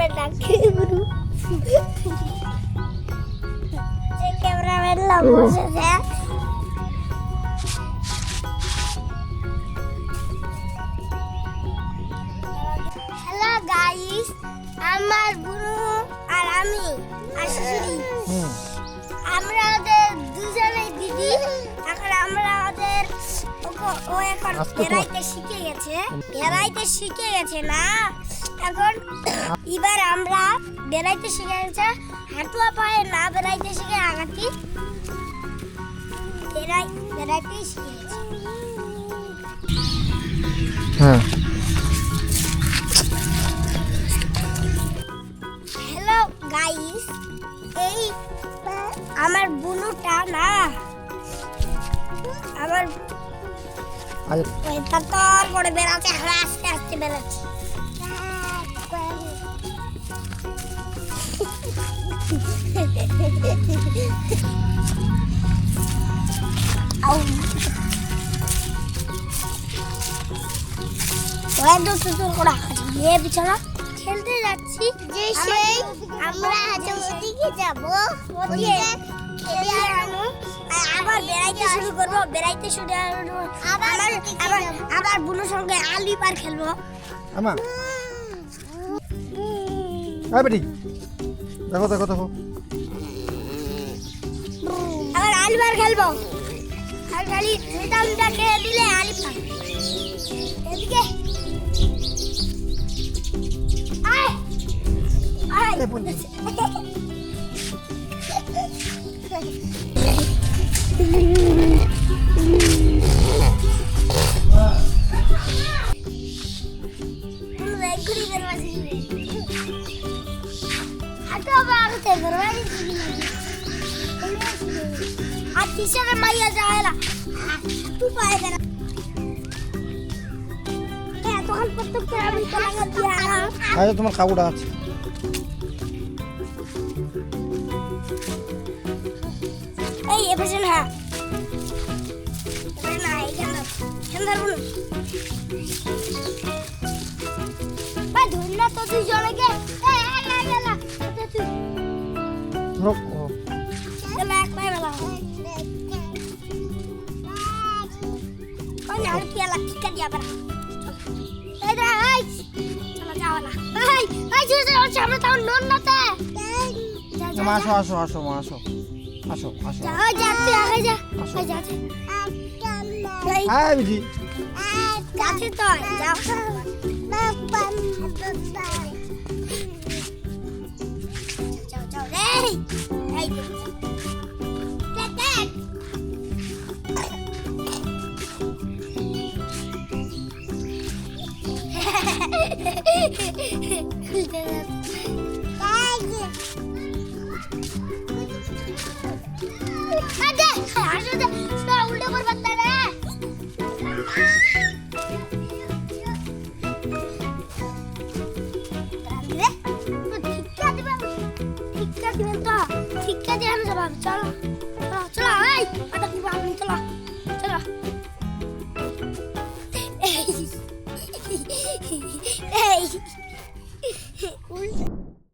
cameraman ডাকে গুরু যে cameraman লাভ বসেছে হ্যালো গাইস আমার গুরু আর আমি আশুরি আমরা ওদের দুজনেই দিদি এখন আমরা ওদের ও এখন বেড়াইতে শিখে গেছে না এখন এবার আমরা বেড়াইতে শিখে গেছে হাঁটুয়া পায়ে না বেড়াইতে শিখে আগাতি বেড়াইতে শিখে গেছে হ্যাঁ হ্যালো গাইস এই আমার বুনুটা না আমার তার করে বেড়াচ্ছে আস্তে আস্তে বেড়াচ্ছে বিছানা খেলতে যাচ্ছি যে সেই আমরা ওদিকে যাবো আবার বেড়াইতে শুরু করবো আবার বুনুর সঙ্গে আলি পার খেলবো আমা আয় বেটি দেখো দেখো দেখো আবার আলি পার খেলবো আর খালি দুইটা খেয়ে দিলে আলি পার এদিকে আয় আয় তোমার কাকুটা আছে এই এপাশে না এইখানে ধরবো ভাই ধরুন না তো দুজনকে এক পায়ে মেলা পেলা টিকা দিয়া পারা আমরা তাও নন নাতে আসো আসো আসো মা আসো আসো আসো যাতে আগে যা যাতে হ্যাঁ বিজি যাতে তো যাও যাও এই এই চলো চলো চলো এই চলো